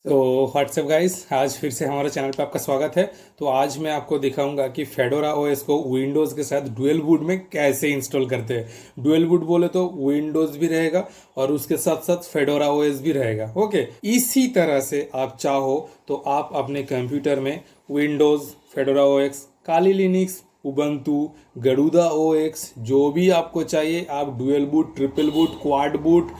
तो WhatsApp guys, आज फिर से हमारे चैनल पे आपका स्वागत है। तो आज मैं आपको दिखाऊंगा कि फेडोरा ओएस को विंडोज़ के साथ डुअल बूट में कैसे इंस्टॉल करते हैं। डुअल बूट बोले तो विंडोज़ भी रहेगा और उसके साथ साथ फेडोरा ओएस भी रहेगा। ओके, इसी तरह से आप चाहो तो आप अपने कंप्यूटर में विंडोज़, फेडोरा ओएस, काली लिनक्स, उबंटू, गरुदा ओएक्स, जो भी आपको चाहिए आप dual boot, triple boot, quad boot,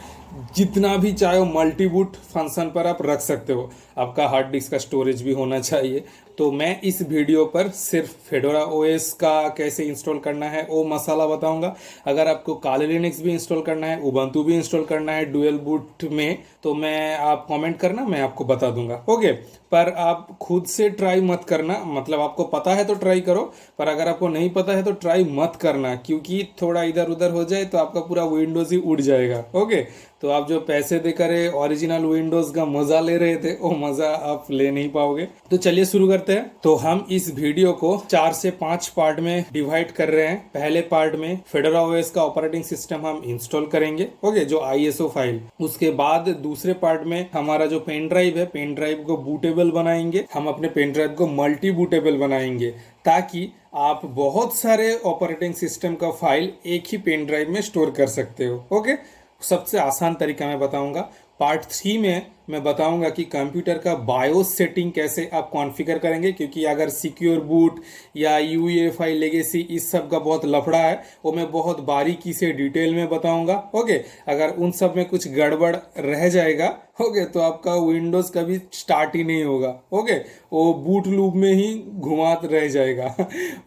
जितना भी चाहे मल्टी बूट फंक्शन पर आप रख सकते हो। आपका हार्ड डिस्क का स्टोरेज भी होना चाहिए। तो मैं इस वीडियो पर सिर्फ फेडोरा ओएस का कैसे इंस्टॉल करना है वो मसाला बताऊंगा। अगर आपको काली लिनक्स भी इंस्टॉल करना है, उबंटू भी इंस्टॉल करना है डुअल बूट में, तो मैं आप कमेंट करना, मैं आपको बता दूंगा। ओके, पर आप खुद से ट्राई मत करना। मतलब आपको पता है तो ट्राई करो, पर अगर आपको नहीं पता है तो ट्राई मत करना, क्योंकि थोड़ा इधर उधर हो जाए तो आपका पूरा विंडोज ही उड़ जाएगा। ओके, तो आप जो पैसे देकर ओरिजिनल विंडोज का मजा ले रहे थे वो मजा आप ले नहीं पाओगे। तो चलिए शुरू करते हैं। तो हम इस वीडियो को 4 से 5 पार्ट में डिवाइड कर रहे हैं। पहले पार्ट में फेडोरा ओएस का ऑपरेटिंग सिस्टम हम इंस्टॉल करेंगे, ओके, जो आईएसओ फाइल। उसके बाद दूसरे पार्ट में हमारा जो पेन ड्राइव है, पेन ड्राइव को बूटेबल बनाएंगे। हम अपने पेन ड्राइव को मल्टी बूटेबल बनाएंगे ताकि आप बहुत सारे ऑपरेटिंग सिस्टम का फाइल एक ही पेन ड्राइव में स्टोर कर सकते हो। ओके, सबसे आसान तरीका मैं बताऊंगा। पार्ट 3 में मैं बताऊंगा कि कंप्यूटर का बायोस सेटिंग कैसे आप कॉन्फ़िगर करेंगे, क्योंकि अगर सिक्योर बूट या यूईएफआई लेगेसी इस सब का बहुत लफड़ा है, वो मैं बहुत बारीकी से डिटेल में बताऊंगा। ओके, अगर उन सब में कुछ गड़बड़ रह जाएगा, ओके, तो आपका विंडोज कभी स्टार्ट ही नहीं होगा। ओके, वो बूट लूप में ही घुमात रह जाएगा।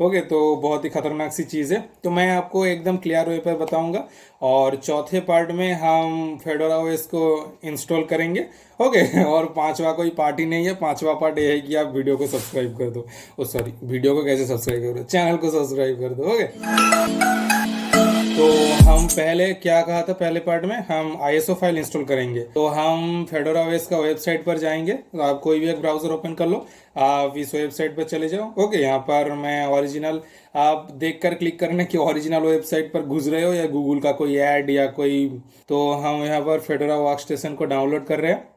ओके, तो बहुत ही खतरनाक सी चीज़ है। तो मैं आपको एकदम क्लियर वे पर बताऊंगा। और चौथे पार्ट में हम फेडोरा ओएस को इंस्टॉल करेंगे। ओके, और पांचवा कोई पार्ट ही नहीं है। पांचवा पार्ट ये है कि आप वीडियो को सब्सक्राइब कर दो। ओ सॉरी, वीडियो को कैसे सब्सक्राइब कर दो, चैनल को सब्सक्राइब कर दो। ओके, तो हम पहले क्या कहा था, पहले पार्ट में हम आईएसओ फाइल इंस्टॉल करेंगे। तो हम फेडोरा ओएस का वेबसाइट पर जाएंगे। तो आप कोई भी एक ब्राउजर ओपन कर लो, आप इस वेबसाइट पर चले जाओ। ओके, यहाँ पर मैं ओरिजिनल, आप देखकर क्लिक करना कि ओरिजिनल वेबसाइट पर घुस रहे हो या गूगल का कोई ऐड या कोई। तो हम यहाँ पर फेडोरा वर्क स्टेशन को डाउनलोड कर रहे हैं।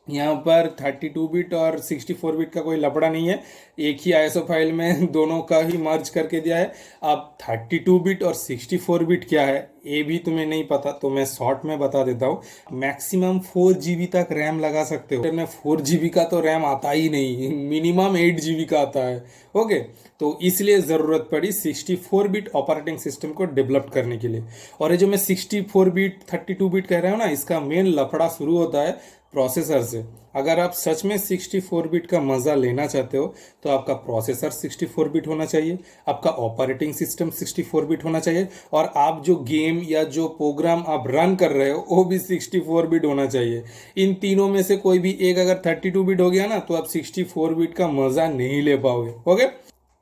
यहाँ पर 32 बिट और 64 बिट का कोई लफड़ा नहीं है। एक ही आईएसओ फाइल में दोनों का ही मर्ज करके दिया है। अब 32 बिट और 64 बिट क्या है ये भी तुम्हें नहीं पता, तो मैं शॉर्ट में बता देता हूँ। मैक्सिमम 4 GB तक रैम लगा सकते हो। में 4 GB का तो रैम आता ही नहीं, मिनिमम 8 GB का आता है। ओके, तो इसलिए ज़रूरत पड़ी 64 बिट ऑपरेटिंग सिस्टम को डेवलप करने के लिए। और ये जो मैं 64 बिट 32 बिट कह रहा हूँ ना, इसका मेन लफड़ा शुरू होता है प्रोसेसर से। अगर आप सच में 64 बिट का मज़ा लेना चाहते हो तो आपका प्रोसेसर 64 बिट होना चाहिए, आपका ऑपरेटिंग सिस्टम 64 बिट होना चाहिए, और आप जो गेम या जो प्रोग्राम आप रन कर रहे हो वो भी 64 बिट होना चाहिए। इन तीनों में से कोई भी एक अगर 32 बिट हो गया ना, तो आप 64 बिट का मज़ा नहीं ले पाओगे। ओके,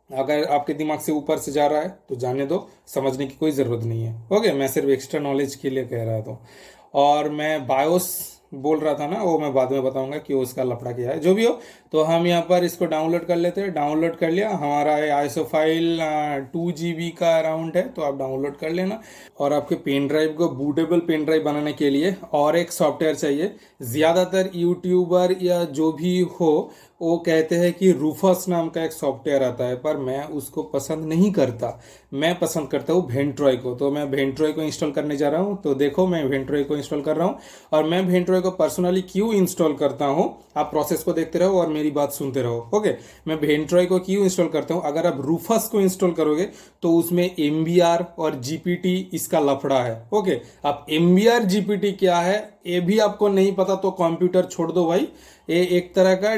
अगर आपके दिमाग से ऊपर से जा रहा है तो जाने दो, समझने की कोई ज़रूरत नहीं है। ओके, मैं सिर्फ एक्स्ट्रा नॉलेज के लिए कह रहा था। और मैं बायोस बोल रहा था ना, वो मैं बाद में बताऊंगा कि उसका लफड़ा क्या है। जो भी हो, तो हम यहाँ पर इसको डाउनलोड कर लेते हैं। डाउनलोड कर लिया, हमारा आईएसओ फाइल 2 GB का अराउंड है, तो आप डाउनलोड कर लेना। और आपके पेन ड्राइव को बूटेबल पेन ड्राइव बनाने के लिए और एक सॉफ्टवेयर चाहिए। ज़्यादातर यूट्यूबर या जो भी हो वो कहते हैं कि रूफस नाम का एक सॉफ्टवेयर आता है, पर मैं उसको पसंद नहीं करता। मैं पसंद करता हूँ वेंट्रोय को। तो मैं वेंट्रोय को इंस्टॉल करने जा रहा हूँ। तो देखो, मैं वेंट्रोय को इंस्टॉल कर रहा हूँ। और मैं वेंट्रोय को पर्सनली क्यों इंस्टॉल करता हूँ, आप प्रोसेस को देखते रहो और मेरी बात सुनते रहो। ओके, मैं वेंट्रोय को क्यों इंस्टॉल करता हूँ, अगर आप रूफस को इंस्टॉल करोगे तो उसमें एमबीआर और जीपीटी इसका लफड़ा है। ओके, अब एमबीआर जीपीटी क्या है ये भी आपको नहीं पता तो कंप्यूटर छोड़ दो भाई। ये एक तरह का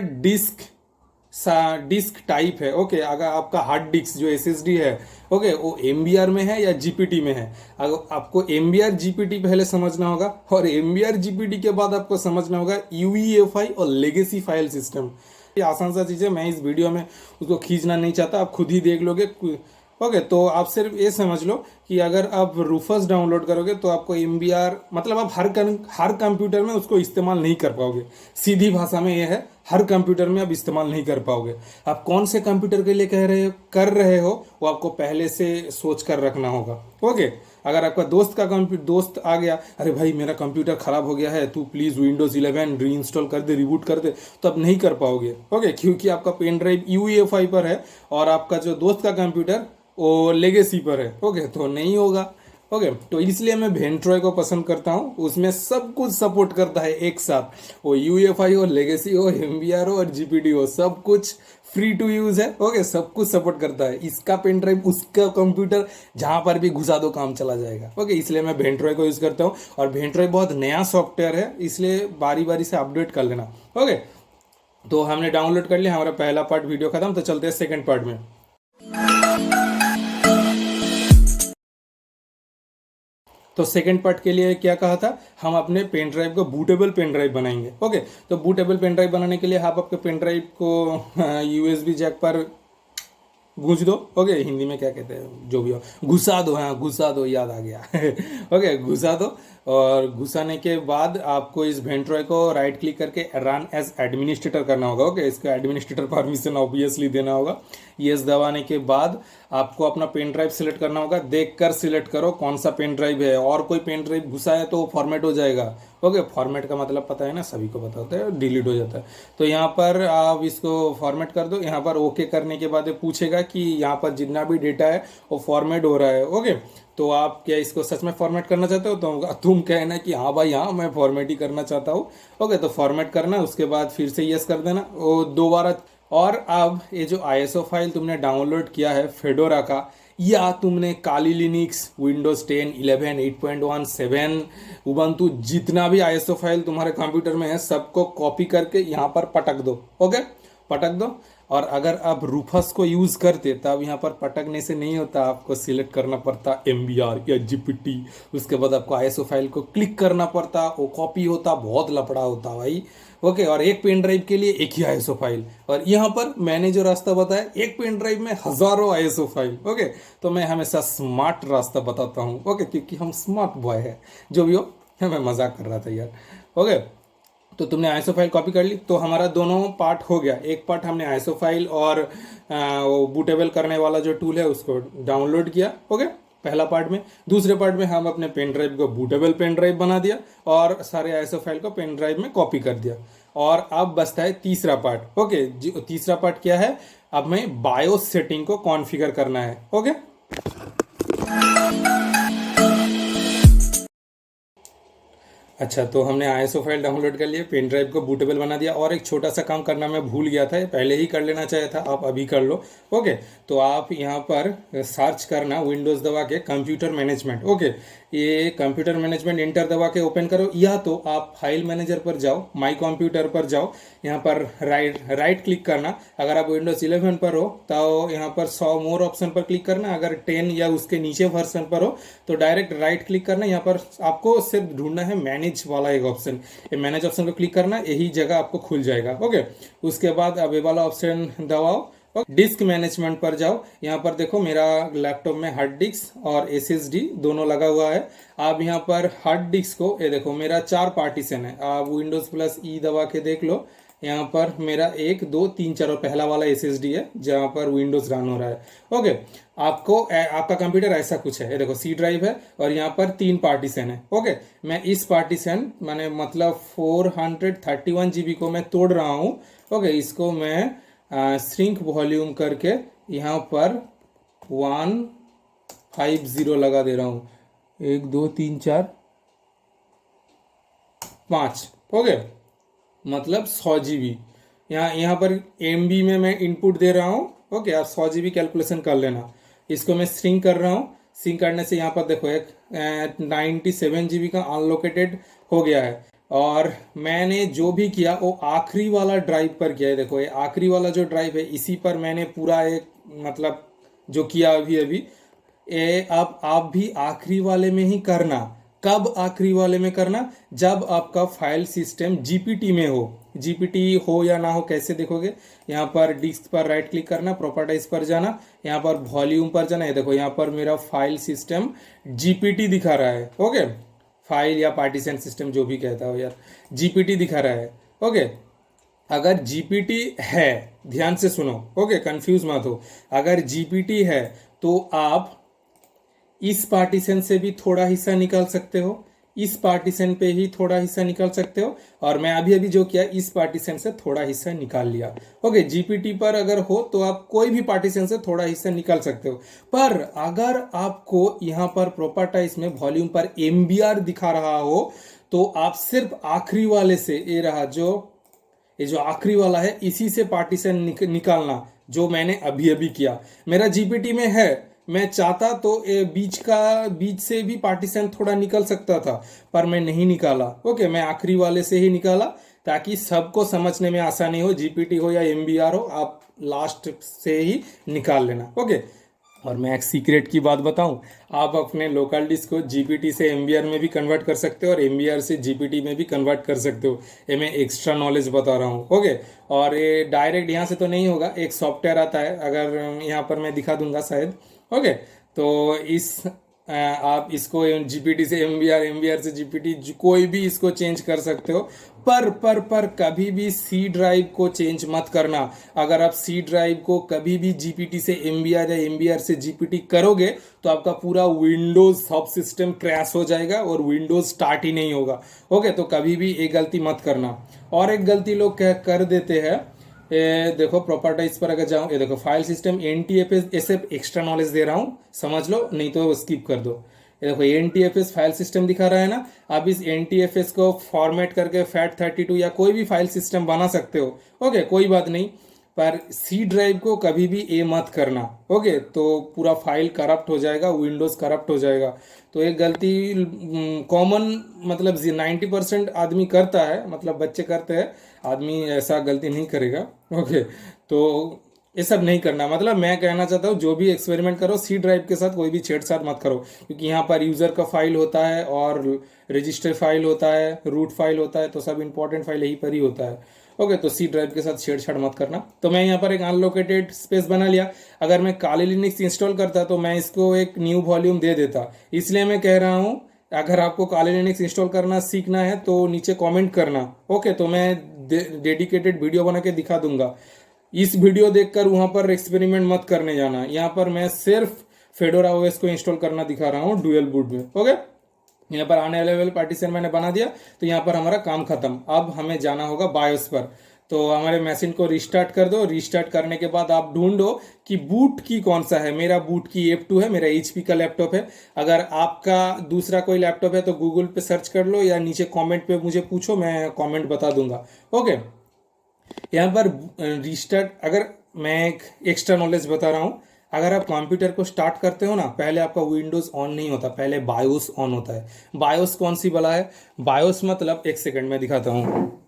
डिस्क टाइप है। ओके, अगर आपका हार्ड डिस्क जो एसएसडी है, ओके, वो एमबीआर में है या जीपीटी में है। अगर आपको एमबीआर जीपीटी पहले समझना होगा, और एमबीआर जीपीटी के बाद आपको समझना होगा यूईएफआई और लेगेसी फाइल सिस्टम। ये आसान सा चीज़ है, मैं इस वीडियो में उसको खींचना नहीं चाहता, आप खुद ही देख लोगे। ओके, तो आप सिर्फ ये समझ लो कि अगर आप रूफस डाउनलोड करोगे तो आपको MBR मतलब आप हर कंप्यूटर में उसको इस्तेमाल नहीं कर पाओगे। सीधी भाषा में ये है, हर कंप्यूटर में आप इस्तेमाल नहीं कर पाओगे। आप कौन से कंप्यूटर के लिए कर रहे हो वो आपको पहले से सोच कर रखना होगा। ओके, अगर आपका दोस्त आ गया, अरे भाई मेरा कंप्यूटर खराब हो गया है, तू प्लीज विंडोज 11 री इंस्टॉल कर दे, रिबूट कर दे, तो आप नहीं कर पाओगे। ओके, क्योंकि आपका पेन ड्राइव UEFI पर है और आपका जो दोस्त का कंप्यूटर वो लेगेसी पर है। ओके, तो नहीं होगा। ओके, तो इसलिए मैं वेंट्रोय को पसंद करता हूँ, उसमें सब कुछ सपोर्ट करता है एक साथ, वो UEFI हो, लेगेसी हो, MBR हो और GPD हो, सब कुछ फ्री टू यूज है। ओके, सब कुछ सपोर्ट करता है। इसका पेन ड्राइव उसका कंप्यूटर जहां पर भी घुसा दो काम चला जाएगा। ओके, इसलिए मैं वेंट्रोय को यूज करता हूँ और वेंट्रोय बहुत नया सॉफ्टवेयर है, इसलिए बारी बारी से अपडेट कर लेना। ओके, तो हमने डाउनलोड कर लिया, हमारा पहला पार्ट वीडियो खत्म, तो चलते हैं सेकेंड पार्ट में। तो सेकंड पार्ट के लिए क्या कहा था, हम अपने पेन ड्राइव को बूटेबल पेन ड्राइव बनाएंगे। ओके, तो बूटेबल पेन ड्राइव बनाने के लिए आप आपके पेन ड्राइव को USB जैक पर गूंज दो। ओके, हिंदी में क्या कहते हैं जो भी हो, घुसा दो। हाँ, घुसा दो, याद आ गया। ओके, घुसा दो और घुसाने के बाद आपको इस वेंट्रोय को राइट क्लिक करके रन एज एडमिनिस्ट्रेटर करना होगा। ओके, इसका एडमिनिस्ट्रेटर परमिशन ऑब्वियसली देना होगा। यस दबाने के बाद आपको अपना पेन ड्राइव सिलेक्ट करना होगा। देख कर सिलेक्ट करो कौन सा पेन ड्राइव है, और कोई पेन ड्राइव घुसा है तो फॉर्मेट हो जाएगा। ओके, फॉर्मेट का मतलब पता है ना, सभी को पता होता है, डिलीट हो जाता है। तो यहाँ पर आप इसको फॉर्मेट कर दो। यहाँ पर ओके करने के बाद पूछेगा कि यहाँ पर जितना भी डेटा है वो फॉर्मेट हो रहा है। ओके, तो आप क्या इसको सच में फॉर्मेट करना चाहते हो, तो तुम कहना कि हाँ भाई हाँ मैं फॉर्मेट ही करना चाहता हूँ। ओके, तो फॉर्मेट करना, उसके बाद फिर से यस कर देना वो दोबारा। और अब ये जो ISO फाइल तुमने डाउनलोड किया है फेडोरा का, या तुमने काली लिनक्स, विंडोज 10, 11, 8.1, 7, उबंटू, जितना भी ISO फाइल तुम्हारे कंप्यूटर में है सबको कॉपी करके यहाँ पर पटक दो। ओके, पटक दो। और अगर आप रूफस को यूज करते तब यहाँ पर पटकने से नहीं होता, आपको सिलेक्ट करना पड़ता MBR या GPT, उसके बाद आपको ISO फाइल को क्लिक करना पड़ता, वो कॉपी होता, बहुत लफड़ा होता भाई। ओके, और एक पेन ड्राइव के लिए एक ही ISO फाइल, और यहाँ पर मैंने जो रास्ता बताया, एक पेन ड्राइव में हजारों ISO फाइल। ओके, तो मैं हमेशा स्मार्ट रास्ता बताता हूँ। ओके, क्योंकि हम स्मार्ट बॉय है, जो भी हो, मैं मजाक कर रहा था यार। ओके, तो तुमने ISO फाइल कॉपी कर ली, तो हमारा दोनों पार्ट हो गया। एक पार्ट हमने ISO फाइल और वो बूटेबल करने वाला जो टूल है उसको डाउनलोड किया। ओके, पहला पार्ट में। दूसरे पार्ट में हम अपने पेन ड्राइव को बूटेबल पेन ड्राइव बना दिया और सारे ISO फाइल को पेन ड्राइव में कॉपी कर दिया। और अब बचता है तीसरा पार्ट। ओके, तीसरा पार्ट क्या है, अब मैं बायोस सेटिंग को कॉन्फ़िगर करना है। ओके, अच्छा, तो हमने ISO फाइल डाउनलोड कर लिया, पेन ड्राइव को बूटेबल बना दिया, और एक छोटा सा काम करना मैं भूल गया था, ये पहले ही कर लेना चाहिए था, आप अभी कर लो। ओके, तो आप यहाँ पर सर्च करना विंडोज़ दबा के कंप्यूटर मैनेजमेंट। ओके, ये कंप्यूटर मैनेजमेंट इंटर दबा के ओपन करो, या तो आप फाइल मैनेजर पर जाओ, माई कंप्यूटर पर जाओ, यहाँ पर राइट क्लिक करना। अगर आप विंडोज 11 पर हो तो यहाँ पर 100 मोर ऑप्शन पर क्लिक करना, अगर 10 या उसके नीचे वर्जन पर हो तो डायरेक्ट राइट क्लिक करना। यहाँ पर आपको सिर्फ ढूंढना है मैनेज वाला एक ऑप्शन, ये मैनेज ऑप्शन को क्लिक करना, यही जगह आपको खुल जाएगा। ओके, उसके बाद अब ये वाला ऑप्शन दबाओ, डिस्क मैनेजमेंट पर जाओ। यहाँ पर देखो मेरा लैपटॉप में हार्ड डिस्क और SSD दोनों लगा हुआ है। आप यहाँ पर हार्ड डिस्क को, ये देखो मेरा 4 पार्टीशन है, आप विंडोज प्लस E दबा के देख लो। यहाँ पर मेरा 1, 2, 3, 4 और पहला वाला SSD है जहाँ पर विंडोज रन हो रहा है। ओके, आपका कंप्यूटर ऐसा कुछ है, ये देखो C ड्राइव है और यहाँ पर 3 पार्टीशन है। ओके, मैं इस पार्टीशन मैंने मतलब 431 GB को मैं तोड़ रहा हूँ। ओके, इसको मैं श्रिंक वॉल्यूम करके यहाँ पर 150 लगा दे रहा हूँ। 1, 2, 3, 4, 5। ओके, मतलब 100 GB। यहाँ पर MB में मैं इनपुट दे रहा हूँ। ओके, आप 100 GB कैलकुलेशन कर लेना। इसको मैं श्रिंक कर रहा हूँ। श्रिंक करने से यहाँ पर देखो एक 97 GB का अनलोकेटेड हो गया है, और मैंने जो भी किया वो आखिरी वाला ड्राइव पर किया है। देखो ये आखिरी वाला जो ड्राइव है इसी पर मैंने पूरा एक मतलब जो किया अभी ये आप भी आखिरी वाले में ही करना। कब आखिरी वाले में करना, जब आपका फाइल सिस्टम GPT में हो। जीपीटी हो या ना हो कैसे देखोगे? यहाँ पर डिस्क पर राइट क्लिक करना, प्रॉपर्टाइज पर जाना, यहाँ पर वॉल्यूम पर जाना। ये देखो यहाँ पर मेरा फाइल सिस्टम जीपीटी दिखा रहा है। ओके, फाइल या पार्टीशन सिस्टम जो भी कहता हो यार, जीपीटी दिखा रहा है। ओके, अगर जीपीटी है, ध्यान से सुनो, ओके, कंफ्यूज मत हो। अगर जीपीटी है तो आप इस पार्टीशन से भी थोड़ा हिस्सा निकाल सकते हो, इस पार्टीशन पे ही थोड़ा हिस्सा निकाल सकते हो, और मैं अभी अभी जो किया इस पार्टीशन से थोड़ा हिस्सा निकाल लिया। ओके, जीपीटी पर अगर हो तो आप कोई भी पार्टीशन से थोड़ा हिस्सा निकाल सकते हो। पर अगर आपको यहाँ पर प्रॉपर्टाइज में वॉल्यूम पर एमबीआर दिखा रहा हो तो आप सिर्फ आखिरी वाले से, ये जो आखिरी वाला है इसी से पार्टीशन निकालना, जो मैंने अभी अभी किया। मेरा जीपीटी में है, मैं चाहता तो बीच से भी पार्टीशन थोड़ा निकल सकता था, पर मैं नहीं निकाला। ओके, मैं आखिरी वाले से ही निकाला ताकि सबको समझने में आसानी हो। जीपीटी हो या एमबीआर हो, आप लास्ट से ही निकाल लेना। ओके, और मैं एक सीक्रेट की बात बताऊं, आप अपने लोकल डिस्क को जीपीटी से एमबीआर में भी कन्वर्ट कर सकते हो और एमबीआर से जीपीटी में भी कन्वर्ट कर सकते हो। ये मैं एक्स्ट्रा नॉलेज बता रहा हूँ। ओके, और ये डायरेक्ट यहाँ से तो नहीं होगा, एक सॉफ्टवेयर आता है, अगर यहाँ पर मैं दिखा दूंगा शायद। ओके, तो आप इसको जीपीटी से एमबीआर, एमबीआर से जीपीटी, कोई भी इसको चेंज कर सकते हो। पर कभी भी सी ड्राइव को चेंज मत करना। अगर आप सी ड्राइव को कभी भी जीपीटी से एमबीआर या एमबीआर से जीपीटी करोगे तो आपका पूरा विंडोज सब सिस्टम क्रैश हो जाएगा और विंडोज स्टार्ट ही नहीं होगा। ओके, तो कभी भी ये गलती मत करना। और एक गलती लोग कर देते हैं, ये देखो प्रॉपर्टाइज पर अगर जाऊं, ये देखो फाइल सिस्टम एनटीएफएस, ऐसे एक्स्ट्रा नॉलेज दे रहा हूं, समझ लो, नहीं तो स्किप कर दो। ये देखो एनटीएफएस फाइल सिस्टम दिखा रहा है ना, आप इस एनटीएफएस को फॉर्मेट करके FAT32 या कोई भी फाइल सिस्टम बना सकते हो। ओके, कोई बात नहीं, पर सी ड्राइव को कभी भी ए मत करना। ओके, तो पूरा फाइल करप्ट हो जाएगा, विंडोज करप्ट हो जाएगा। तो एक गलती कॉमन, मतलब 90% आदमी करता है, मतलब बच्चे करते हैं, आदमी ऐसा गलती नहीं करेगा। ओके, तो ये सब नहीं करना। मतलब मैं कहना चाहता हूँ जो भी एक्सपेरिमेंट करो सी ड्राइव के साथ कोई भी छेड़छाड़ मत करो, क्योंकि यहाँ पर यूजर का फाइल होता है और रजिस्टर फाइल होता है, रूट फाइल होता है, तो सब इंपॉर्टेंट फाइल यहीं पर ही होता है। ओके, तो सी ड्राइव के साथ छेड़छाड़ मत करना। तो मैं यहाँ पर एक अनलोकेटेड स्पेस बना लिया। अगर मैं काली लिनक्स इंस्टॉल करता तो मैं इसको एक न्यू वॉल्यूम दे देता। इसलिए मैं कह रहा हूँ, अगर आपको काली लिनक्स इंस्टॉल करना सीखना है तो नीचे कमेंट करना। ओके, तो मैं डेडिकेटेड वीडियो बना के दिखा दूंगा। इस वीडियो देखकर वहां पर एक्सपेरिमेंट मत करने जाना। यहाँ पर मैं सिर्फ फेडोरा ओएस को इंस्टॉल करना दिखा रहा हूँ डुअल बूट में। ओके, यहाँ पर आने वाले पार्टीशन मैंने बना दिया, तो यहाँ पर हमारा काम खत्म। अब हमें जाना होगा बायोस पर। तो हमारे मशीन को रिस्टार्ट कर दो। रिस्टार्ट करने के बाद आप ढूंढो कि बूट की कौन सा है। मेरा बूट की F2 है, मेरा HP का लैपटॉप है। अगर आपका दूसरा कोई लैपटॉप है तो गूगल पे सर्च कर लो या नीचे कमेंट पे मुझे पूछो, मैं कमेंट बता दूंगा। ओके, यहाँ पर रिस्टार्ट, अगर मैं एक एक्स्ट्रा नॉलेज बता रहा हूँ, अगर आप कंप्यूटर को स्टार्ट करते हो ना, पहले आपका विंडोज ऑन नहीं होता, पहले बायोस ऑन होता है। बायोस कौन सी वाला है? बायोस मतलब, एक सेकंड में दिखाता हूँ,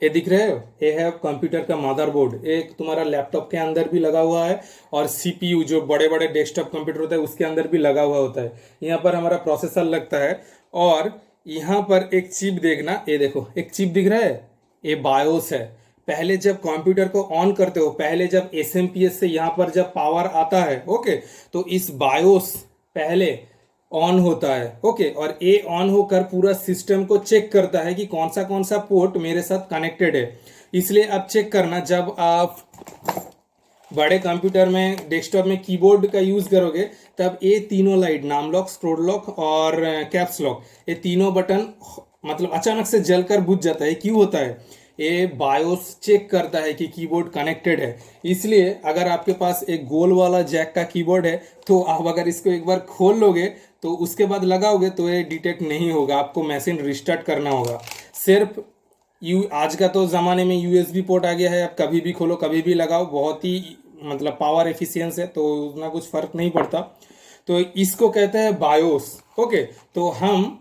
ये दिख रहे हो, ये है कंप्यूटर का मदरबोर्ड। एक तुम्हारा लैपटॉप के अंदर भी लगा हुआ है और CPU जो बड़े बड़े डेस्कटॉप कंप्यूटर होता है उसके अंदर भी लगा हुआ होता है। यहाँ पर हमारा प्रोसेसर लगता है और यहाँ पर एक चिप देखना, ये देखो एक चिप दिख रहा है, ये बायोस है। पहले जब कंप्यूटर को ऑन करते हो, पहले जब SMPS से यहाँ पर जब पावर आता है, ओके, तो इस बायोस पहले ऑन होता है। ओके, और ये ऑन होकर पूरा सिस्टम को चेक करता है कि कौन सा पोर्ट मेरे साथ कनेक्टेड है। इसलिए अब चेक करना, जब आप बड़े कंप्यूटर में डेस्कटॉप में कीबोर्ड का यूज करोगे तब ये तीनों लाइट, नाम लॉक, स्क्रोल लॉक और कैप्स लॉक, ये तीनों बटन मतलब अचानक से जलकर बुझ जाता है। क्यों होता है? ये बायोस चेक करता है कि कीबोर्ड कनेक्टेड है। इसलिए अगर आपके पास एक गोल वाला जैक का कीबोर्ड है तो आप अगर इसको एक बार खोल लोगे तो उसके बाद लगाओगे तो ये डिटेक्ट नहीं होगा, आपको मशीन रिस्टार्ट करना होगा। सिर्फ आज का तो ज़माने में USB पोर्ट आ गया है, आप कभी भी खोलो कभी भी लगाओ, बहुत ही मतलब पावर एफिशिएंस है, तो उतना कुछ फर्क नहीं पड़ता। तो इसको कहते हैं बायोस। ओके, तो हम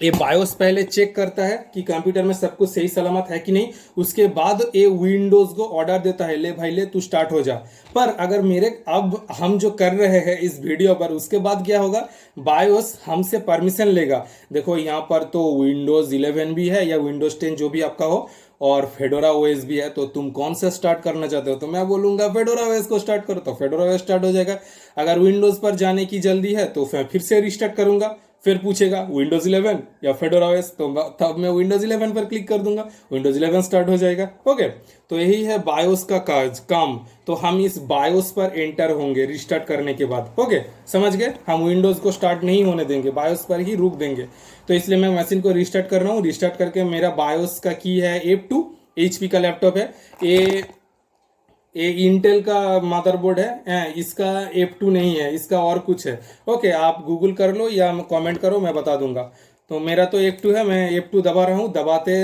ये बायोस पहले चेक करता है कि कंप्यूटर में सब कुछ सही सलामत है कि नहीं, उसके बाद ये विंडोज को ऑर्डर देता है, ले भाई ले तू स्टार्ट हो जा। पर अगर मेरे अब हम जो कर रहे हैं इस वीडियो पर, उसके बाद क्या होगा, बायोस हमसे परमिशन लेगा। देखो यहाँ पर तो विंडोज 11 भी है या विंडोज 10 जो भी आपका हो, और फेडोरा ओएस भी है। तो तुम कौन सा स्टार्ट करना चाहते हो, तो मैं बोलूंगा फेडोरा ओएस को स्टार्ट करो, तो फेडोरा ओएस स्टार्ट हो जाएगा। अगर विंडोज पर जाने की जल्दी है तो फिर से रिस्टार्ट करूंगा, फिर पूछेगा विंडोज 11 या फेडोरा ओएस, तो तब मैं विंडोज 11 पर क्लिक कर दूंगा, विंडोज 11 स्टार्ट हो जाएगा। ओके, तो यही है बायोस का काम। तो हम इस बायोस पर एंटर होंगे रिस्टार्ट करने के बाद। ओके, समझ गए, हम विंडोज को स्टार्ट नहीं होने देंगे, बायोस पर ही रुक देंगे। तो इसलिए मैं मशीन को रिस्टार्ट कर रहा हूँ। रिस्टार्ट करके मेरा बायोस का की है F2, HP का लैपटॉप है ये इंटेल का मदरबोर्ड है, इसका F2 नहीं है, इसका और कुछ है। ओके, आप गूगल कर लो या कमेंट करो, मैं बता दूंगा। तो मेरा तो F2 है, मैं F2 दबा रहा हूँ। दबाते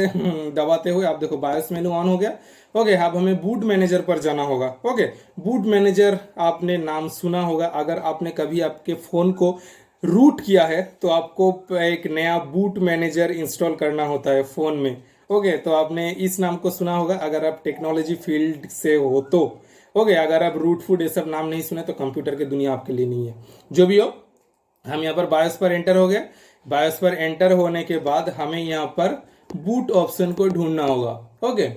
दबाते हुए आप देखो बायोस मेनू ऑन हो गया। ओके, अब हमें बूट मैनेजर पर जाना होगा। ओके, बूट मैनेजर आपने नाम सुना होगा, अगर आपने कभी आपके फ़ोन को रूट किया है तो आपको एक नया बूट मैनेजर इंस्टॉल करना होता है फ़ोन में। ओके, तो आपने इस नाम को सुना होगा अगर आप टेक्नोलॉजी फील्ड से हो तो। ओके, अगर आप रूट फूड ये सब नाम नहीं सुने तो कंप्यूटर की दुनिया आपके लिए नहीं है। जो भी हो, हम यहाँ पर बायोस पर एंटर हो गए। बायोस पर एंटर होने के बाद हमें यहाँ पर बूट ऑप्शन को ढूंढना होगा। ओके,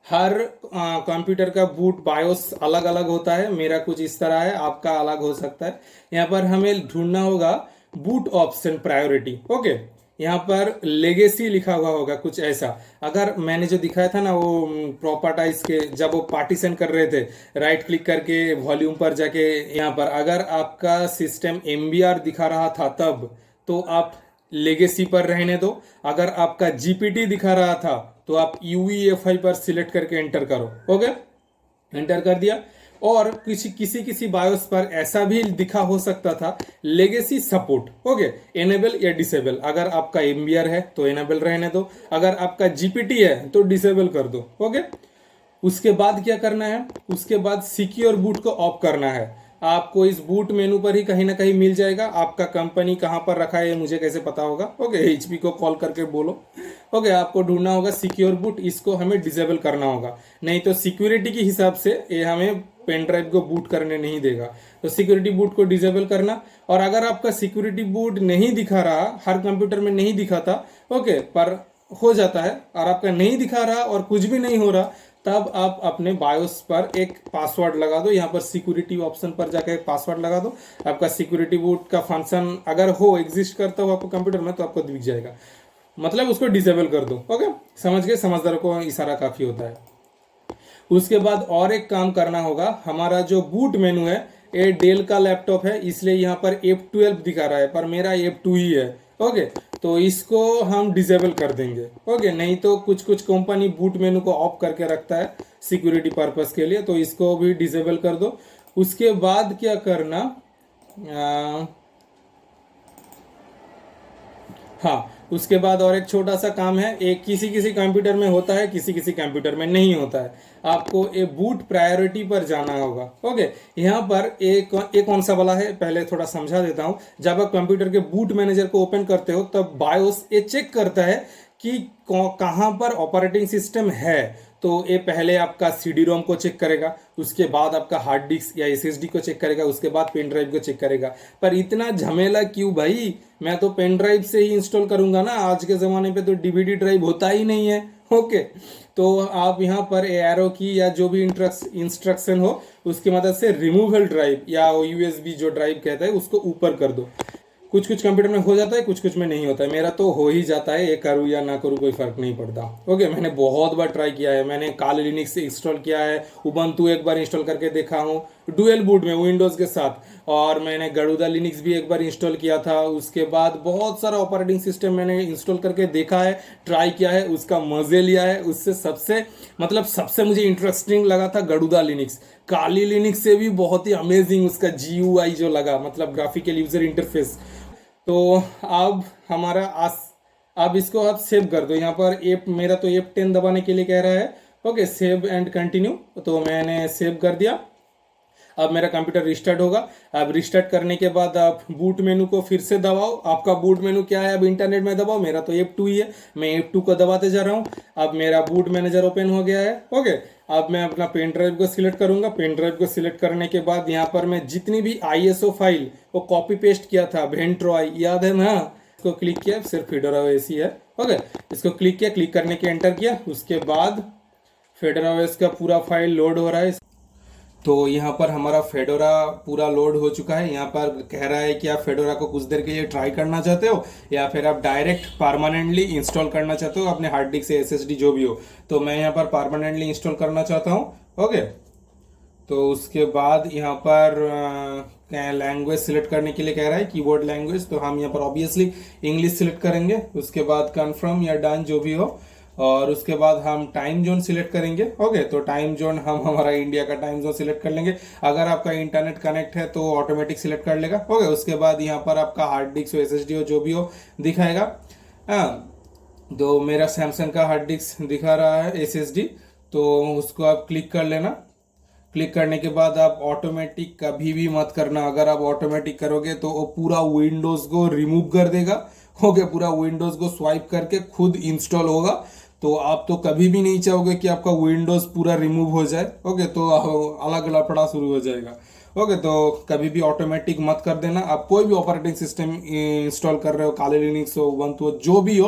हर कंप्यूटर का बूट बायोस अलग अलग होता है, मेरा कुछ इस तरह है, आपका अलग हो सकता है। यहाँ पर हमें ढूंढना होगा बूट ऑप्शन प्रायोरिटी। ओके, यहाँ पर लेगेसी लिखा हुआ होगा कुछ ऐसा। अगर मैंने जो दिखाया था ना वो प्रॉपर्टाइज के, जब वो पार्टीशन कर रहे थे, राइट क्लिक करके वॉल्यूम पर जाके, यहाँ पर अगर आपका सिस्टम MBR दिखा रहा था तब तो आप लेगेसी पर रहने दो। अगर आपका जीपीटी दिखा रहा था तो आप UEFI पर सिलेक्ट करके एंटर करो। ओके, एंटर कर दिया। और किसी किसी किसी बायोस पर ऐसा भी दिखा हो सकता था लेगेसी सपोर्ट। ओके, एनेबल या डिसेबल। अगर आपका MBR है तो एनेबल रहने दो, अगर आपका जीपीटी है तो डिसेबल कर दो। ओके, उसके बाद क्या करना है, उसके बाद सिक्योर बूट को ऑफ करना है। आपको इस बूट मेनू पर ही कहीं ना कहीं मिल जाएगा। आपका कंपनी कहाँ पर रखा है मुझे कैसे पता होगा। ओके, HP को कॉल करके बोलो। ओके, आपको ढूंढना होगा सिक्योर बूट, इसको हमें डिसेबल करना होगा, नहीं तो सिक्योरिटी के हिसाब से ये हमें पेन ड्राइव को बूट करने नहीं देगा। तो सिक्योरिटी बूट को डिसेबल करना। और अगर आपका सिक्योरिटी बूट नहीं दिखा रहा, हर कंप्यूटर में नहीं दिखाता, ओके, पर हो जाता है, और आपका नहीं दिखा रहा और कुछ भी नहीं हो रहा, तब आप अपने बायोस पर एक पासवर्ड लगा दो। यहाँ पर सिक्योरिटी ऑप्शन पर जाकर एक पासवर्ड लगा दो। आपका सिक्योरिटी बूट का फंक्शन अगर हो, एग्जिस्ट करता हो आपको कंप्यूटर में, तो आपको दिख जाएगा, मतलब उसको डिसेबल कर दो। ओके, समझ गए, समझदारों को इशारा काफी होता है। उसके बाद और एक काम करना होगा, हमारा जो बूट मेनू है, ये डेल का लैपटॉप है इसलिए यहाँ पर F12 दिखा रहा है, पर मेरा F2 ही है। ओके, तो इसको हम डिसेबल कर देंगे। ओके, नहीं तो कुछ कुछ कंपनी बूट मेनू को ऑफ करके रखता है सिक्योरिटी पर्पस के लिए, तो इसको भी डिसेबल कर दो। उसके बाद क्या करना, हाँ, उसके बाद और एक छोटा सा काम है, एक किसी किसी कंप्यूटर में होता है, किसी किसी कंप्यूटर में नहीं होता है। आपको ए बूट प्रायोरिटी पर जाना होगा। ओके, यहाँ पर एक कौन सा वाला है पहले थोड़ा समझा देता हूँ। जब आप कंप्यूटर के बूट मैनेजर को ओपन करते हो तब बायोस ये चेक करता है कि कहाँ पर ऑपरेटिंग सिस्टम है। तो ये पहले आपका CD-ROM को चेक करेगा, उसके बाद आपका हार्ड डिस्क या SSD को चेक करेगा, उसके बाद पेन ड्राइव को चेक करेगा। पर इतना झमेला क्यों भाई, मैं तो पेन ड्राइव से ही इंस्टॉल करूंगा ना, आज के ज़माने पे तो DVD ड्राइव होता ही नहीं है। ओके, तो आप यहाँ पर एरो की या जो भी इंस्ट्रक्शन हो उसकी मदद से रिमूवल ड्राइव या USB जो ड्राइव कहता है उसको ऊपर कर दो। कुछ कुछ कंप्यूटर में हो जाता है, कुछ कुछ में नहीं होता है। मेरा तो हो ही जाता है, ये करूँ या ना करूँ कोई फर्क नहीं पड़ता। ओके, मैंने बहुत बार ट्राई किया है, मैंने काली लिनक्स इंस्टॉल किया है, उबंटू एक बार इंस्टॉल करके देखा हूँ डुअल बूट में विंडोज़ के साथ, और मैंने गरुदा लिनक्स भी एक बार इंस्टॉल किया था। उसके बाद बहुत सारा ऑपरेटिंग सिस्टम मैंने इंस्टॉल करके देखा है, ट्राई किया है, उसका मज़े लिया है। उससे सबसे मुझे इंटरेस्टिंग लगा था गरुदा लिनक्स। काली लिनक्स से भी बहुत ही अमेजिंग उसका GUI जो लगा, मतलब ग्राफिकल यूजर इंटरफेस। तो अब हमारा अब इसको आप सेव कर दो। यहाँ पर मेरा तो F10 दबाने के लिए कह रहा है। ओके, सेव एंड कंटिन्यू, तो मैंने सेव कर दिया। अब मेरा कंप्यूटर रिस्टार्ट होगा। अब रिस्टार्ट करने के बाद आप बूट मेनू को फिर से दबाओ। आपका बूट मेनू क्या है, अब इंटरनेट में दबाओ, मेरा तो F2 ही है, मैं F2 को दबाते जा रहा हूँ। अब मेरा बूट मैनेजर ओपन हो गया है। ओके, अब मैं अपना पेन ड्राइव को सिलेक्ट करूंगा। पेन ड्राइव को सिलेक्ट करने के बाद यहाँ पर मैं जितनी भी ISO फाइल वो कॉपी पेस्ट किया था, वेंट्रॉय याद है ना, इसको क्लिक किया, सिर्फ फेडोरा OS ही है। ओके, इसको क्लिक किया, क्लिक करने के एंटर किया, उसके बाद फेडोरा OS का पूरा फाइल लोड हो रहा है। तो यहाँ पर हमारा फेडोरा पूरा लोड हो चुका है। यहाँ पर कह रहा है कि आप फेडोरा को कुछ देर के लिए ट्राई करना चाहते हो या फिर आप डायरेक्ट परमानेंटली इंस्टॉल करना चाहते हो अपने हार्ड डिस्क से, SSD जो भी हो। तो मैं यहाँ पर परमानेंटली इंस्टॉल करना चाहता हूँ। ओके, तो उसके बाद यहाँ पर लैंग्वेज सिलेक्ट करने के लिए कह रहा है, कीबोर्ड लैंग्वेज, तो हम यहाँ पर ऑब्वियसली इंग्लिश सिलेक्ट करेंगे। उसके बाद कन्फर्म या डन जो भी हो, और उसके बाद हम टाइम जोन सिलेक्ट करेंगे। ओके, तो टाइम जोन हम हमारा इंडिया का टाइम जोन सिलेक्ट कर लेंगे। अगर आपका इंटरनेट कनेक्ट है तो ऑटोमेटिक सिलेक्ट कर लेगा। ओके, उसके बाद यहाँ पर आपका हार्ड डिस्क हो, SSD हो, जो भी हो दिखाएगा। हाँ, तो मेरा सैमसंग का हार्ड डिस्क दिखा रहा है SSD, तो उसको आप क्लिक कर लेना। क्लिक करने के बाद आप ऑटोमेटिक कभी भी मत करना। अगर आप ऑटोमेटिक करोगे तो वो पूरा विंडोज को रिमूव कर देगा। ओके, पूरा विंडोज को स्वाइप करके खुद इंस्टॉल होगा। तो आप तो कभी भी नहीं चाहोगे कि आपका विंडोज पूरा रिमूव हो जाए। ओके, तो अलग लफड़ा शुरू हो जाएगा। ओके, तो कभी भी ऑटोमेटिक मत कर देना। आप कोई भी ऑपरेटिंग सिस्टम इंस्टॉल कर रहे हो, काले लिनक्स हो, उबंटू हो, जो भी हो,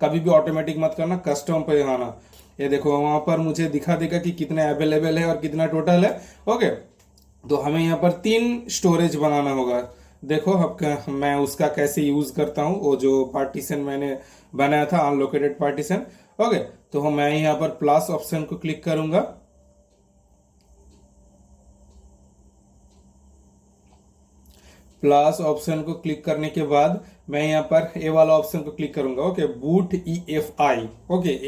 कभी भी ऑटोमेटिक मत करना, कस्टम पे आना। ये देखो वहां पर मुझे दिखा देगा कि कितना अवेलेबल है और कितना टोटल है। ओके, तो हमें यहाँ पर 3 स्टोरेज बनाना होगा। देखो अब मैं उसका कैसे यूज करता हूँ, वो जो पार्टीशन मैंने बनाया था, अनलोकेटेड पार्टीशन। ओके, तो मैं यहाँ पर प्लस ऑप्शन को क्लिक करूंगा। प्लस ऑप्शन को क्लिक करने के बाद मैं यहाँ पर ए वाला ऑप्शन को क्लिक करूंगा। Okay, boot EFI। ओके,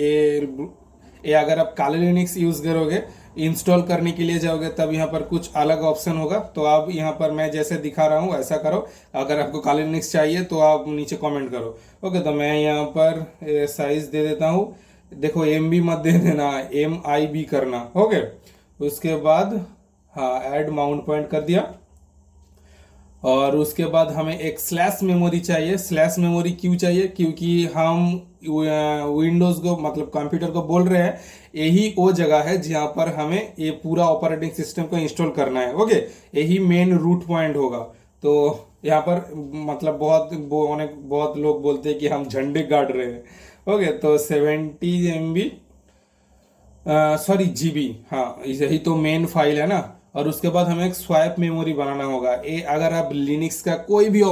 ये अगर आप काले लिनक्स यूज करोगे, इंस्टॉल करने के लिए जाओगे, तब यहाँ पर कुछ अलग ऑप्शन होगा। तो आप यहाँ पर मैं जैसे दिखा रहा हूँ ऐसा करो। अगर आपको काले लिनक्स चाहिए तो आप नीचे कमेंट करो। ओके, तो मैं यहाँ पर साइज दे देता हूँ। देखो MB मत दे देना, MIB करना। ओके, उसके बाद हाँ, ऐड माउंट पॉइंट कर दिया। और उसके बाद हमें एक स्लैश मेमोरी चाहिए। स्लैश मेमोरी क्यों चाहिए, क्योंकि हम विंडोज को मतलब कंप्यूटर को बोल रहे हैं यही वो जगह है जहां पर हमें ये पूरा ऑपरेटिंग सिस्टम को इंस्टॉल करना है। ओके, यही मेन रूट पॉइंट होगा। तो यहाँ पर मतलब बहुत लोग बोलते हैं कि हम झंडे गाड़ रहे हैं। ओके, तो 70 MB सॉरी GB, हाँ यही तो मेन फाइल है ना। और उसके बाद हमें एक स्वैप मेमोरी बनाना होगा। ये अगर आप लिनक्स का कोई भी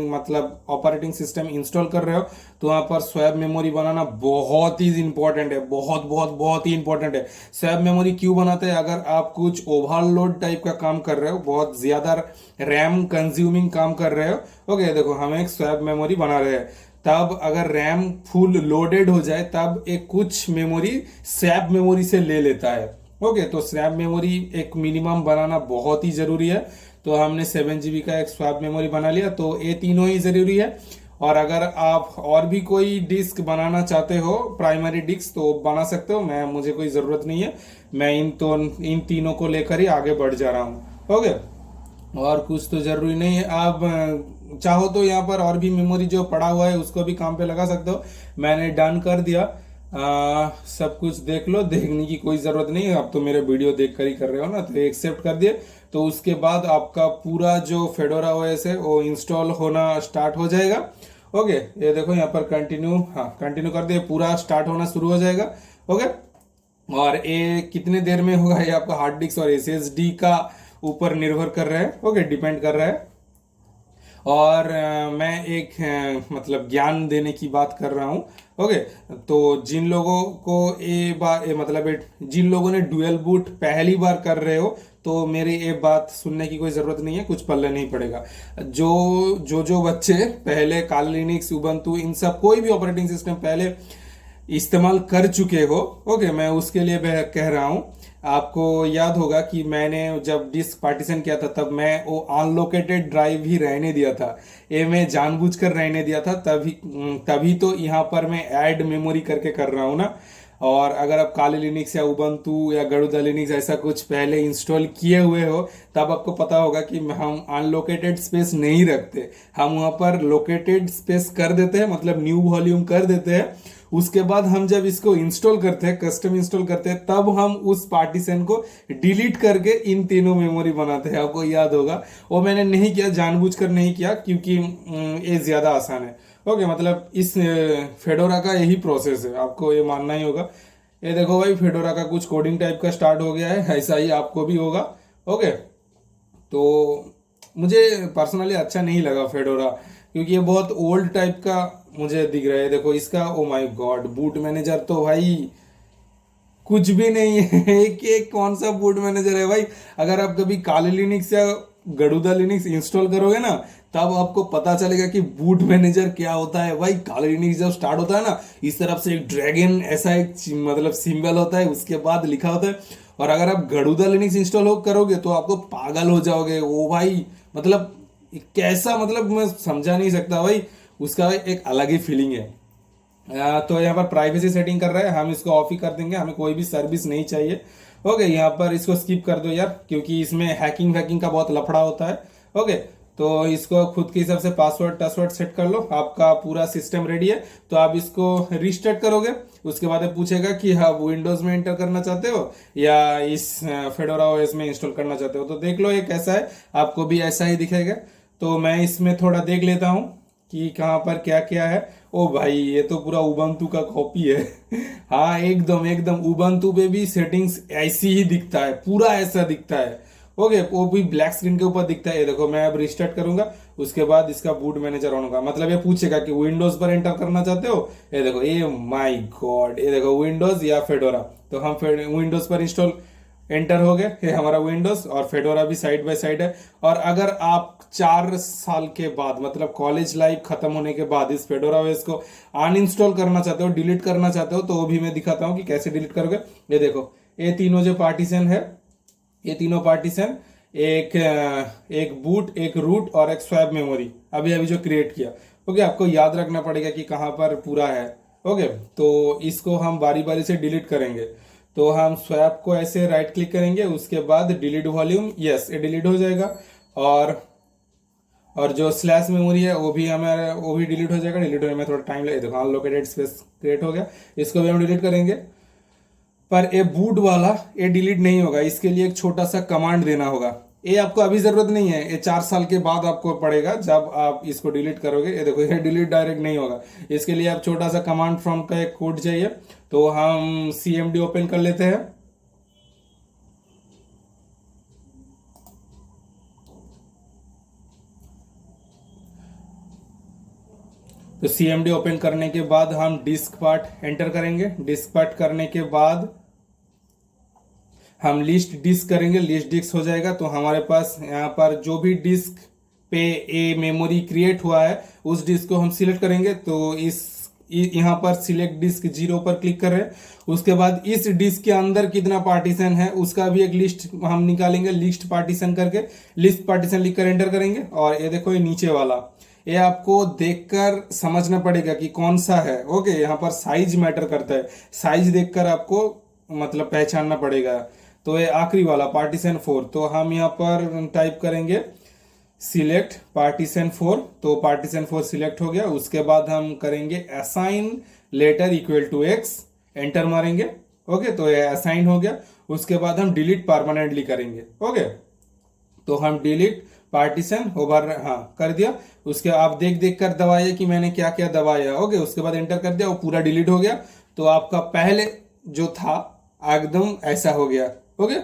मतलब ऑपरेटिंग सिस्टम इंस्टॉल कर रहे हो तो वहां पर स्वैप मेमोरी बनाना बहुत ही इंपॉर्टेंट है, बहुत बहुत बहुत ही इंपॉर्टेंट है। स्वैप मेमोरी क्यों बनाते हैं, अगर आप कुछ ओवरलोड टाइप का काम कर रहे हो, बहुत ज्यादा रैम कंज्यूमिंग काम कर रहे हो। ओके, देखो हम एक स्वैप मेमोरी बना रहे हैं, तब अगर रैम फुल लोडेड हो जाए तब एक कुछ मेमोरी स्वैप मेमोरी से ले लेता है। ओके, तो स्वैप मेमोरी एक मिनिमम बनाना बहुत ही जरूरी है। तो हमने 7 GB का एक स्वैप मेमोरी बना लिया, तो ये तीनों ही जरूरी है। और अगर आप और भी कोई डिस्क बनाना चाहते हो, प्राइमरी डिस्क, तो बना सकते हो। मुझे कोई जरूरत नहीं है, मैं इन तीनों को लेकर ही आगे बढ़ जा रहा हूँ। ओके, और कुछ तो जरूरी नहीं है। आप चाहो तो यहाँ पर और भी मेमोरी जो पड़ा हुआ है उसको भी काम पे लगा सकते हो। मैंने डन कर दिया। सब कुछ देख लो, देखने की कोई जरूरत नहीं है, अब तो मेरे वीडियो देख कर ही कर रहे हो ना, तो एक्सेप्ट कर दिए। तो उसके बाद आपका पूरा जो फेडोरा OS है वो इंस्टॉल होना स्टार्ट हो जाएगा। ओके, ये देखो यहाँ पर कंटिन्यू, हाँ कंटिन्यू कर दिए, पूरा स्टार्ट होना शुरू हो जाएगा। ओके, और ये कितने देर में होगा ये आपका हार्ड डिस्क और SSD का ऊपर निर्भर कर रहा है। ओके, डिपेंड कर रहा है। और मैं एक मतलब ज्ञान देने की बात कर रहा हूँ। ओके, तो जिन लोगों को जिन लोगों ने डुअल बूट पहली बार कर रहे हो, तो मेरी ये बात सुनने की कोई जरूरत नहीं है, कुछ पल्ले नहीं पड़ेगा। जो बच्चे पहले काले लिनक्स, उबंटू, इन सब कोई भी ऑपरेटिंग सिस्टम पहले इस्तेमाल कर चुके हो, ओके, मैं उसके लिए कह रहा हूँ। आपको याद होगा कि मैंने जब डिस्क पार्टीशन किया था तब मैं वो अनलोकेटेड ड्राइव ही रहने दिया था। ये मैं जानबूझकर रहने दिया था, तभी तो यहाँ पर मैं ऐड मेमोरी करके कर रहा हूँ ना। और अगर आप काली लिनक्स या उबंटू या गरुदा लिनक्स ऐसा कुछ पहले इंस्टॉल किए हुए हो, तब आपको पता होगा कि हम अनलोकेटेड स्पेस नहीं रखते, हम वहाँ पर लोकेटेड स्पेस कर देते हैं, मतलब न्यू वॉल्यूम कर देते हैं। उसके बाद हम जब इसको इंस्टॉल करते हैं, कस्टम इंस्टॉल करते हैं, तब हम उस पार्टीशन को डिलीट करके इन तीनों मेमोरी बनाते हैं। आपको याद होगा, वो मैंने नहीं किया, जानबूझकर नहीं किया, क्योंकि ये ज्यादा आसान है। ओके, मतलब इस फेडोरा का यही प्रोसेस है, आपको ये मानना ही होगा। ये देखो भाई, फेडोरा का कुछ कोडिंग टाइप का स्टार्ट हो गया है, ऐसा ही आपको भी होगा। ओके, तो मुझे पर्सनली अच्छा नहीं लगा फेडोरा, क्योंकि ये बहुत ओल्ड टाइप का मुझे दिख रहा है। देखो इसका, oh my God, boot manager तो भाई कुछ भी नहीं है। एक एक कौन सा बूट मैनेजर है भाई। अगर आप कभी काली लिनक्स या गरुदा लिनक्स इंस्टॉल करोगे ना, तब आपको पता चलेगा कि बूट मैनेजर क्या होता है भाई। काली लिनक्स जब स्टार्ट होता है ना, इस तरफ से एक ड्रैगन ऐसा एक मतलब सिंबल होता है, उसके बाद लिखा होता है। और अगर आप गरुदा लिनक्स इंस्टॉल करोगे तो आपको पागल हो जाओगे। ओ भाई, मतलब कैसा, मतलब मैं समझा नहीं सकता भाई, उसका एक अलग ही फीलिंग है। तो यहाँ पर प्राइवेसी सेटिंग कर रहा है, हम इसको ऑफ ही कर देंगे, हमें कोई भी सर्विस नहीं चाहिए। ओके, यहाँ पर इसको स्किप कर दो यार, क्योंकि इसमें हैकिंग वैकिंग का बहुत लफड़ा होता है। ओके, तो इसको खुद के हिसाब से पासवर्ड सेट कर लो, आपका पूरा सिस्टम रेडी है। तो आप इसको रिस्टार्ट करोगे, उसके बाद पूछेगा कि आप विंडोज में एंटर करना चाहते हो या इस फेडोरा ओएस में इंस्टॉल करना चाहते हो। तो देख लो ये कैसा है, आपको भी ऐसा ही दिखेगा। तो मैं इसमें थोड़ा देख लेता हूँ कि कहाँ पर क्या क्या है। ओ भाई, ये तो पूरा उबंटू का कॉपी है। हाँ, एकदम एकदम उबंटू पे भी सेटिंग्स ऐसी ही दिखता है, पूरा ऐसा दिखता है। ओके, वो भी ब्लैक स्क्रीन के ऊपर दिखता है। ये देखो, मैं अब रिस्टार्ट करूंगा, उसके बाद इसका बूट मैनेजर ऑन होगा। मतलब ये पूछेगा कि विंडोज पर एंटर करना चाहते हो। ये देखो, ये माय गॉड, ये देखो विंडोज या फेडोरा। तो हम विंडोज पर इंस्टॉल एंटर हो गए, ये हमारा विंडोज और फेडोरा भी साइड बाय साइड है। और अगर आप 4 साल के बाद, मतलब कॉलेज लाइफ खत्म होने के बाद, इस फेडोरा ओएस को अनइंस्टॉल करना चाहते हो, डिलीट करना चाहते हो, तो वो भी मैं दिखाता हूँ कि कैसे डिलीट करोगे। ये देखो, ये तीनों जो पार्टीशन है, ये तीनों पार्टीशन, एक बूट, एक रूट और एक स्वैप मेमोरी, अभी अभी जो क्रिएट किया। ओके, आपको याद रखना पड़ेगा कि कहाँ पर पूरा है। ओके, तो इसको हम बारी बारी से डिलीट करेंगे। तो हम स्वैप को ऐसे राइट क्लिक करेंगे, उसके बाद डिलीट वॉल्यूम, यस, ये डिलीट हो जाएगा। और जो स्लैश मेमोरी है वो भी हमारा, वो भी डिलीट हो जाएगा। डिलीट होने में थोड़ा टाइम लगेगा। देखो, अनलोकेटेड स्पेस क्रिएट हो गया, इसको भी हम डिलीट करेंगे। पर ये बूट वाला ये डिलीट नहीं होगा, इसके लिए एक छोटा सा कमांड देना होगा। ये आपको अभी जरूरत नहीं है, ये 4 साल के बाद आपको पड़ेगा जब आप इसको डिलीट करोगे। ये देखो, ये डिलीट डायरेक्ट नहीं होगा, इसके लिए आप छोटा सा कमांड प्रॉम्प्ट का एक कोड चाहिए। तो हम CMD ओपन कर लेते हैं। तो CMD ओपन करने के बाद हम डिस्क पार्ट एंटर करेंगे। डिस्क पार्ट करने के बाद हम लिस्ट डिस्क करेंगे, लिस्ट डिस्क हो जाएगा। तो हमारे पास यहाँ पर जो भी डिस्क पे ए मेमोरी क्रिएट हुआ है, उस डिस्क को हम सिलेक्ट करेंगे। तो यहाँ पर सिलेक्ट डिस्क 0 पर क्लिक कर रहे हैं। उसके बाद इस डिस्क के अंदर कितना पार्टीशन है उसका भी एक लिस्ट हम निकालेंगे, लिस्ट पार्टीशन करके लिस्ट पार्टीशन लिखकर एंटर करेंगे। और ये देखो, ये नीचे वाला, ये आपको देखकर समझना पड़ेगा कि कौन सा है। ओके, यहाँ पर साइज मैटर करता है, साइज देखकर आपको मतलब पहचानना पड़ेगा। तो ये आखिरी वाला पार्टीशन 4, तो हम यहाँ पर टाइप करेंगे सिलेक्ट पार्टीशन 4। तो पार्टीशन 4 सिलेक्ट हो गया। उसके बाद हम करेंगे assign letter equal to x, enter मारेंगे। ओके, तो ये असाइन हो गया। उसके बाद हम डिलीट परमानेंटली करेंगे। ओके, तो हम डिलीट पार्टीशन ओवर, हाँ, कर दिया। उसके आप देख देख कर दबाइए कि मैंने क्या क्या दबाया। ओके, उसके बाद एंटर कर दिया, वो पूरा डिलीट हो गया। तो आपका पहले जो था एकदम ऐसा हो गया। ओके,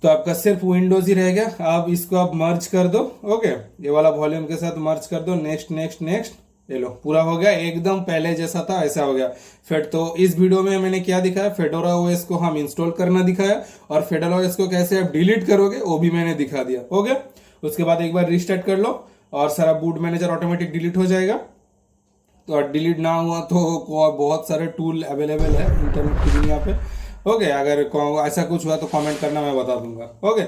तो आपका सिर्फ विंडोज ही रह गया। आप इसको आप मर्ज कर दो। ओके, ये वाला वॉल्यूम के साथ मर्ज कर दो। नेक्स्ट नेक्स्ट नेक्स्ट, ये लो, पूरा हो गया, एकदम पहले जैसा था ऐसा हो गया। फिर तो इस वीडियो में मैंने क्या दिखाया, फेडोरा ओएस को हम इंस्टॉल करना दिखाया, और फेडोरा ओएस को कैसे आप डिलीट करोगे वो भी मैंने दिखा दिया। ओके, उसके बाद एक बार रिस्टार्ट कर लो और सारा बूट मैनेजर ऑटोमेटिक डिलीट हो जाएगा। तो डिलीट ना हुआ तो बहुत सारे टूल अवेलेबल है इंटरनेट की दुनिया पे। ओके, अगर ऐसा कुछ हुआ तो कमेंट करना, मैं बता दूंगा। ओके,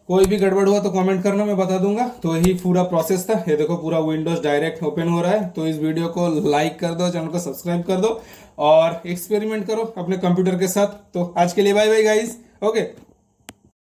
कोई भी गड़बड़ हुआ तो कमेंट करना, मैं बता दूंगा। तो यही पूरा प्रोसेस था। ये देखो पूरा विंडोज डायरेक्ट ओपन हो रहा है। तो इस वीडियो को लाइक कर दो, चैनल को सब्सक्राइब कर दो और एक्सपेरिमेंट करो अपने कंप्यूटर के साथ। तो आज के लिए बाय बाय गाइस। ओके।